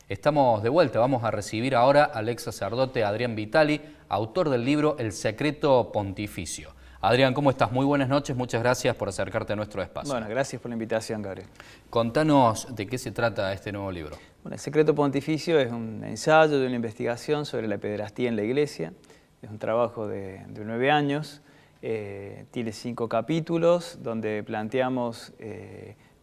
Estamos de vuelta, vamos a recibir ahora al ex sacerdote Adrián Vitali, autor del libro El Secreto Pontificio. Adrián, ¿cómo estás? Muy buenas noches, muchas gracias por acercarte a nuestro espacio. Bueno, gracias por la invitación, Gabriel. Contanos de qué se trata este nuevo libro. Bueno, El Secreto Pontificio es un ensayo de una investigación sobre la pederastía en la Iglesia. Es un trabajo de 9 años, tiene 5 capítulos donde planteamos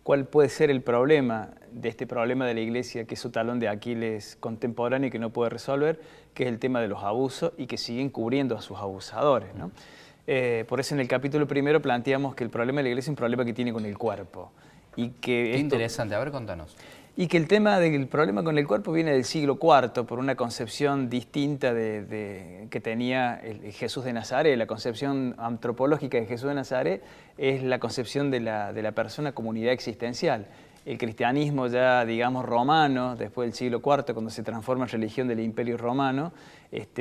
cuál puede ser el problema de este problema de la Iglesia, que es su talón de Aquiles contemporáneo y que no puede resolver, que es el tema de los abusos y que siguen cubriendo a sus abusadores, ¿no? Por eso en el capítulo primero planteamos que el problema de la Iglesia es un problema que tiene con el cuerpo. Y que Qué interesante, a ver, contanos. Y que el tema del problema con el cuerpo viene del siglo IV, por una concepción distinta que tenía el Jesús de Nazaret. La concepción antropológica de Jesús de Nazaret es la concepción de la persona como unidad existencial. El cristianismo ya, digamos, romano, después del siglo IV, cuando se transforma en religión del Imperio Romano,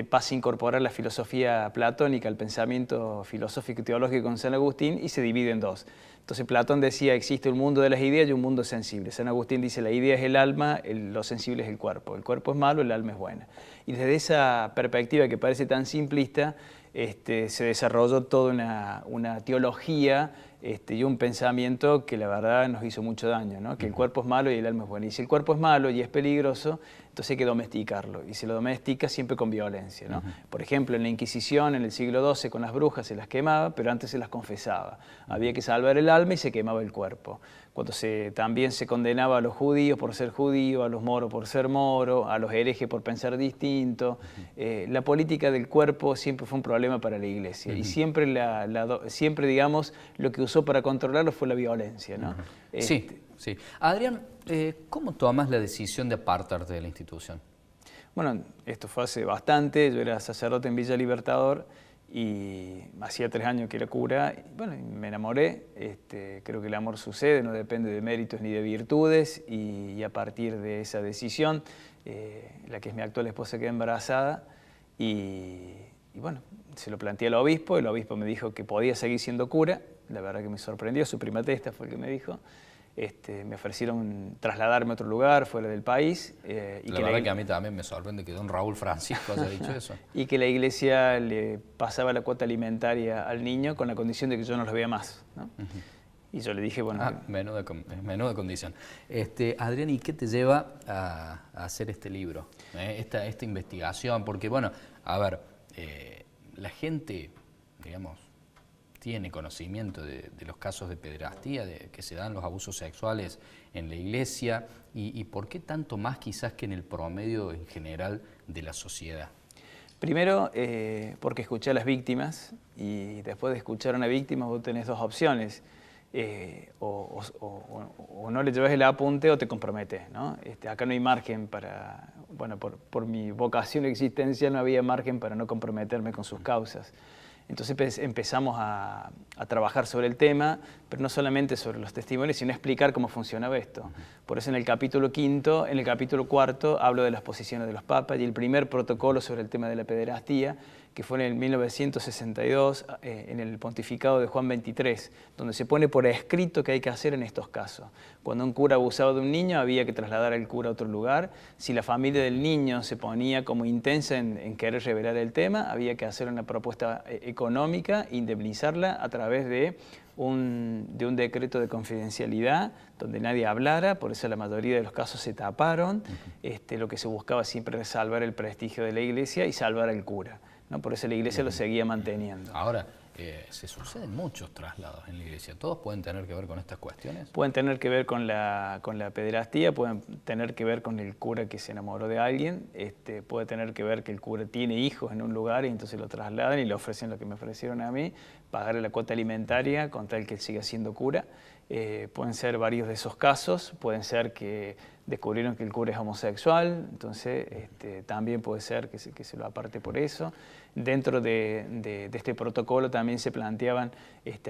pasa a incorporar la filosofía platónica, el pensamiento filosófico y teológico con San Agustín, y se divide en dos. Entonces Platón decía, existe un mundo de las ideas y un mundo sensible. San Agustín dice, la idea es el alma, lo sensible es el cuerpo. El cuerpo es malo, el alma es buena. Y desde esa perspectiva que parece tan simplista, se desarrolló toda una teología y un pensamiento que la verdad nos hizo mucho daño, ¿no? Que el cuerpo es malo y el alma es buena. Y si el cuerpo es malo y es peligroso, entonces hay que domesticarlo. Y se lo domestica siempre con violencia, ¿no? Por ejemplo, en la Inquisición, en el siglo XII, con las brujas se las quemaba, pero antes se las confesaba. Había que salvar el alma y se quemaba el cuerpo. Cuando también se condenaba a los judíos por ser judíos, a los moros por ser moros, a los herejes por pensar distinto. La política del cuerpo siempre fue un problema para la Iglesia. Y siempre, siempre, digamos, lo que usó para controlarlo fue la violencia, ¿no? Sí. Adrián, ¿cómo tomas la decisión de apartarte de la institución? Bueno, esto fue hace bastante. Yo era sacerdote en Villa Libertador y hacía 3 años que era cura. Y, bueno, me enamoré. Creo que el amor sucede, no depende de méritos ni de virtudes. Y a partir de esa decisión, la que es mi actual esposa quedó embarazada. Y bueno, se lo planteé al obispo. El obispo me dijo que podía seguir siendo cura. La verdad que me sorprendió. Su prima Testa fue el que me dijo. Me ofrecieron trasladarme a otro lugar, fuera del país. La verdad que a mí también me sorprende que don Raúl Francisco haya dicho eso. Y que la Iglesia le pasaba la cuota alimentaria al niño con la condición de que yo no lo veía más, ¿no? Y yo le dije, bueno... menuda condición. Adrián, ¿y qué te lleva a hacer este libro? Esta investigación, porque bueno, a ver, la gente, digamos, tiene conocimiento de los casos de pederastía, de que se dan los abusos sexuales en la Iglesia, y ¿por qué tanto más quizás que en el promedio en general de la sociedad? Primero, porque escuché a las víctimas, y después de escuchar a una víctima vos tenés 2 opciones. O no le llevas el apunte o te comprometes, ¿no? Acá no hay margen para... Bueno, por mi vocación existencial no había margen para no comprometerme con sus causas. Entonces empezamos a trabajar sobre el tema, pero no solamente sobre los testimonios, sino explicar cómo funcionaba esto. Por eso en el capítulo 5, en el capítulo 4, hablo de las posiciones de los papas y el primer protocolo sobre el tema de la pederastía, que fue en el 1962, en el pontificado de Juan XXIII, donde se pone por escrito qué hay que hacer en estos casos. Cuando un cura abusaba de un niño, había que trasladar al cura a otro lugar. Si la familia del niño se ponía como intensa en querer revelar el tema, había que hacer una propuesta económica, indemnizarla a través de un decreto de confidencialidad donde nadie hablara. Por eso la mayoría de los casos se taparon. Lo que se buscaba siempre era salvar el prestigio de la Iglesia y salvar al cura, ¿no? Por eso la Iglesia lo seguía manteniendo. Ahora, se suceden muchos traslados en la Iglesia. ¿Todos pueden tener que ver con estas cuestiones? Pueden tener que ver con la pederastía, pueden tener que ver con el cura que se enamoró de alguien, puede tener que ver que el cura tiene hijos en un lugar y entonces lo trasladan y le ofrecen lo que me ofrecieron a mí, pagarle la cuota alimentaria con tal que él siga siendo cura. Pueden ser varios de esos casos, pueden ser que descubrieron que el cura es homosexual, entonces también puede ser que se lo aparte por eso. Dentro de este protocolo también se planteaban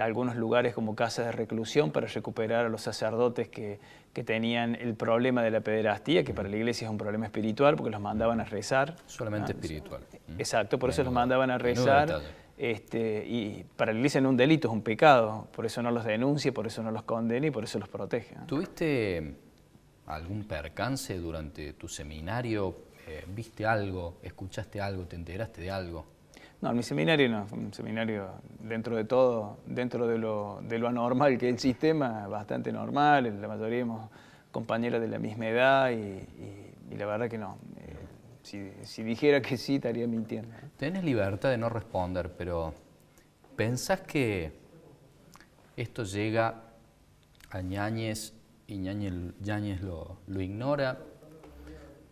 algunos lugares como casas de reclusión para recuperar a los sacerdotes que tenían el problema de la pederastía, que para la Iglesia es un problema espiritual porque los mandaban a rezar. Solamente espiritual. Exacto, por eso los mandaban a rezar. Y para la Iglesia no es un delito, es un pecado, por eso no los denuncia, por eso no los condena y por eso los protege, ¿no? ¿Tuviste algún percance durante tu seminario? ¿Viste algo? ¿Escuchaste algo? ¿Te enteraste de algo? No, en mi seminario no, fue un seminario dentro de todo, dentro de lo anormal que es el sistema, bastante normal, la mayoría somos compañeros de la misma edad y la verdad que no. Si dijera que sí, estaría mintiendo. Tenés libertad de no responder, pero ¿pensás que esto llega a Yáñez y Yáñez lo ignora,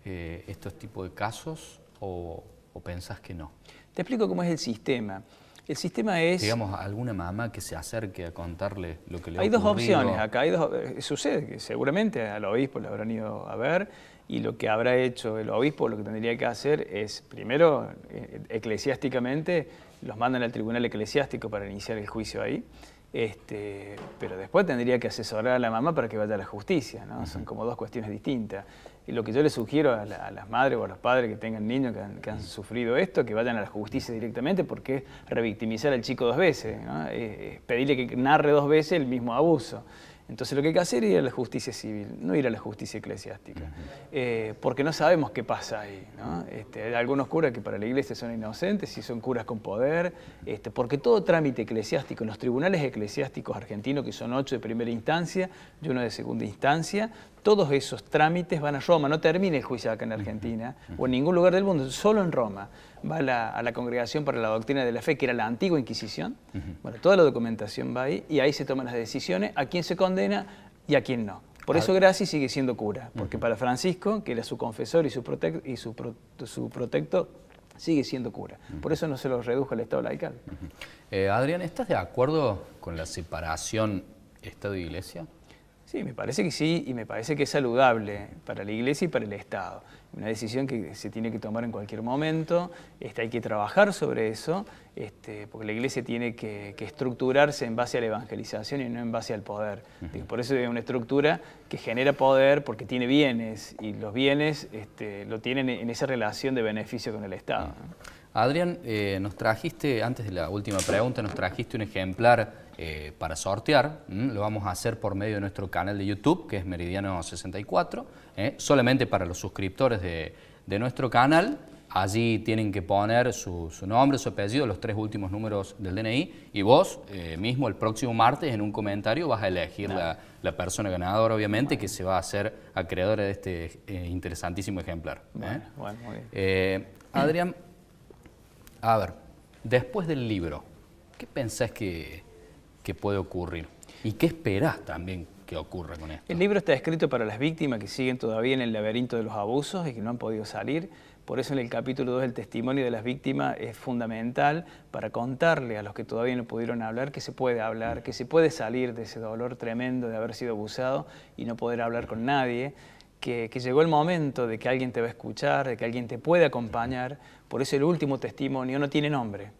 estos tipos de casos, o pensás que no? Te explico cómo es el sistema. El sistema es... Digamos, alguna mamá que se acerque a contarle lo que le ha ocurrido. Hay dos opciones acá. Sucede que seguramente al obispo le habrán ido a ver y lo que habrá hecho el obispo, lo que tendría que hacer es, primero, eclesiásticamente, los mandan al tribunal eclesiástico para iniciar el juicio ahí. Pero después tendría que asesorar a la mamá para que vaya a la justicia, ¿no? Son como dos cuestiones distintas. Y lo que yo le sugiero a las madres o a los padres que tengan niños que han sufrido esto, que vayan a la justicia directamente, porque es revictimizar al chico 2 veces, ¿no? Pedirle que narre 2 veces el mismo abuso. Entonces lo que hay que hacer es ir a la justicia civil, no ir a la justicia eclesiástica, porque no sabemos qué pasa ahí, ¿no? Hay algunos curas que para la iglesia son inocentes y son curas con poder, porque todo trámite eclesiástico en los tribunales eclesiásticos argentinos, que son 8 de primera instancia y 1 de segunda instancia, todos esos trámites van a Roma, no termina el juicio acá en Argentina o en ningún lugar del mundo, solo en Roma. Va a la Congregación para la Doctrina de la Fe, que era la antigua Inquisición. Bueno, toda la documentación va ahí y ahí se toman las decisiones a quién se condena y a quién no. Por eso Grassi sigue siendo cura, porque para Francisco, que era su confesor y su protector, sigue siendo cura. Por eso no se lo redujo al Estado laical. Adrián, ¿estás de acuerdo con la separación Estado y Iglesia? Sí, me parece que sí, y me parece que es saludable para la Iglesia y para el Estado. Una decisión que se tiene que tomar en cualquier momento, hay que trabajar sobre eso, porque la Iglesia tiene que estructurarse en base a la evangelización y no en base al poder. Por eso es una estructura que genera poder porque tiene bienes, y los bienes lo tienen en esa relación de beneficio con el Estado, ¿no? Adrián, nos trajiste, antes de la última pregunta, nos trajiste un ejemplar para sortear. Lo vamos a hacer por medio de nuestro canal de YouTube, que es Meridiano 64, solamente para los suscriptores de nuestro canal. Allí tienen que poner su nombre, su apellido, los 3 últimos números del DNI, y vos mismo el próximo martes en un comentario vas a elegir la persona ganadora, obviamente, que se va a hacer acreedora de este interesantísimo ejemplar. Bueno, muy bien. Adrián, a ver, después del libro, ¿qué pensás que puede ocurrir? ¿Y qué esperás también que ocurra con esto? El libro está escrito para las víctimas que siguen todavía en el laberinto de los abusos y que no han podido salir. Por eso en el capítulo 2 el testimonio de las víctimas es fundamental para contarle a los que todavía no pudieron hablar que se puede hablar, que se puede salir de ese dolor tremendo de haber sido abusado y no poder hablar con nadie. Que llegó el momento de que alguien te va a escuchar, de que alguien te puede acompañar. Por eso el último testimonio no tiene nombre.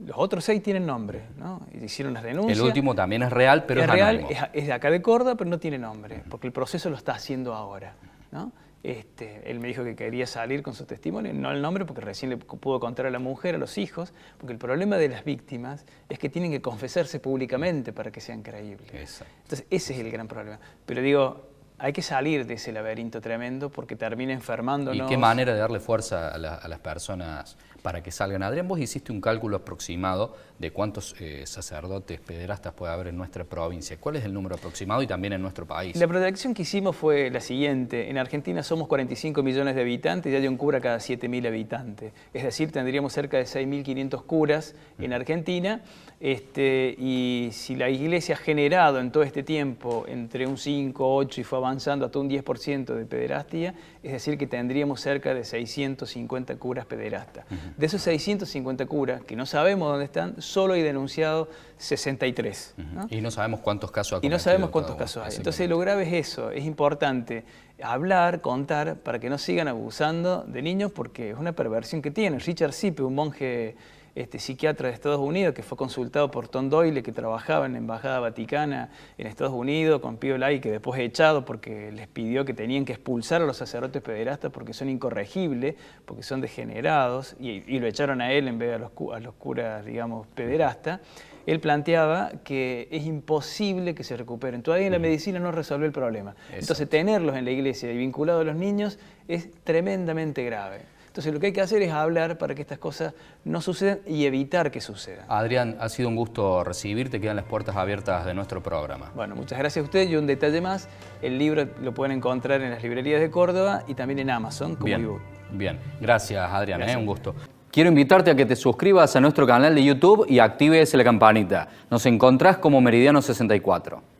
Los otros 6 tienen nombre, ¿no? Hicieron las denuncias. El último también es real, pero es real, anónimo. Es de acá de Córdoba, pero no tiene nombre, porque el proceso lo está haciendo ahora, ¿no? Él me dijo que quería salir con su testimonio, no el nombre, porque recién le pudo contar a la mujer, a los hijos, porque el problema de las víctimas es que tienen que confesarse públicamente para que sean creíbles. Exacto. Entonces ese es el gran problema. Pero digo, hay que salir de ese laberinto tremendo porque termina enfermándonos. ¿Y qué manera de darle fuerza a las personas para que salgan? Adrián, vos hiciste un cálculo aproximado de cuántos sacerdotes pederastas puede haber en nuestra provincia. ¿Cuál es el número aproximado y también en nuestro país? La proyección que hicimos fue la siguiente. En Argentina somos 45 millones de habitantes y hay un cura cada 7.000 habitantes. Es decir, tendríamos cerca de 6.500 curas en Argentina. Y si la Iglesia ha generado en todo este tiempo entre un 5, 8 y fue avanzando hasta un 10% de pederastia, es decir, que tendríamos cerca de 650 curas pederastas. De esos 650 curas, que no sabemos dónde están, solo hay denunciado 63. ¿No? Y no sabemos cuántos casos ha Y no sabemos cuántos casos hay. Entonces lo grave es eso, es importante hablar, contar, para que no sigan abusando de niños, porque es una perversión que tienen. Richard Sipe, un monje psiquiatra de Estados Unidos, que fue consultado por Tom Doyle, que trabajaba en la Embajada Vaticana en Estados Unidos, con Pío Lay, que después echado porque les pidió que tenían que expulsar a los sacerdotes pederastas porque son incorregibles, porque son degenerados, y lo echaron a él en vez de a los curas, digamos, pederastas. Él planteaba que es imposible que se recuperen. Todavía la medicina no resolvió el problema. Exacto. Entonces, tenerlos en la iglesia y vinculados a los niños es tremendamente grave. Entonces, lo que hay que hacer es hablar para que estas cosas no sucedan y evitar que sucedan. Adrián, ha sido un gusto recibirte. Quedan las puertas abiertas de nuestro programa. Bueno, muchas gracias a usted. Y un detalle más, el libro lo pueden encontrar en las librerías de Córdoba y también en Amazon como ebook. Bien, gracias Adrián, Gracias. Un gusto. Quiero invitarte a que te suscribas a nuestro canal de YouTube y actives la campanita. Nos encontrás como Meridiano 64.